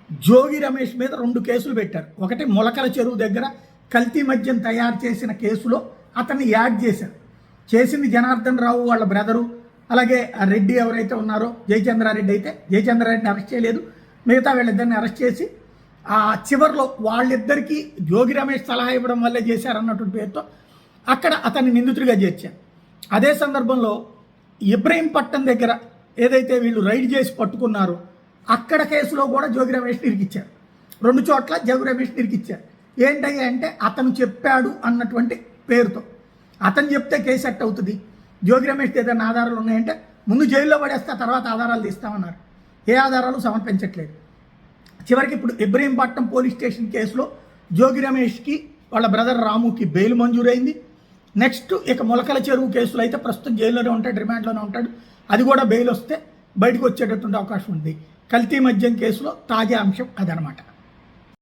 జోగి రమేష్ మీద 2 కేసులు పెట్టారు. ఒకటి మొలకల చెరువు దగ్గర కల్తీ మద్యం తయారు చేసిన కేసులో అతన్ని యాడ్ చేశారు. చేసింది జనార్దన్ రావు వాళ్ళ బ్రదరు, అలాగే రెడ్డి ఎవరైతే ఉన్నారో జయచంద్రారెడ్డి. అయితే జయచంద్రారెడ్డిని అరెస్ట్ చేయలేదు, మిగతా వీళ్ళిద్దరిని అరెస్ట్ చేసి ఆ చివరిలో వాళ్ళిద్దరికీ జోగి రమేష్ సలహా ఇవ్వడం వల్లే చేశారన్నటువంటి పేరుతో అక్కడ అతన్ని నిందితుడిగా చేర్చారు. అదే సందర్భంలో ఇబ్రహీంపట్నం దగ్గర ఏదైతే వీళ్ళు రైడ్ చేసి పట్టుకున్నారో అక్కడ కేసులో కూడా జోగి రమేష్ని ఇరికిచ్చారు. 2 చోట్ల జోగి రమేష్ని ఇరికిచ్చారు. ఏంటయ్యా అంటే అతను చెప్పాడు అన్నటువంటి పేరుతో. అతను చెప్తే కేసు ఎట్ అవుతుంది. జోగి రమేష్ ఏదైనా ఆధారాలు ఉన్నాయంటే ముందు జైల్లో పడేస్తే తర్వాత ఆధారాలు తీస్తామన్నారు. ఏ ఆధారాలు సమర్పించట్లేదు. చివరికి ఇప్పుడు ఇబ్రహీంపట్నం పోలీస్ స్టేషన్ కేసులో జోగి రమేష్కి వాళ్ళ బ్రదర్ రాముకి బెయిల్ మంజూరైంది. నెక్స్ట్ ఇక మొలకల చెరువు కేసులో అయితే ప్రస్తుతం జైల్లోనే ఉంటాడు, రిమాండ్లోనే ఉంటాడు. అది కూడా బెయిల్ వస్తే బయటకు వచ్చేటటువంటి అవకాశం ఉంది. కల్తీ మద్యం కేసులో తాజా అంశం అదనమాట.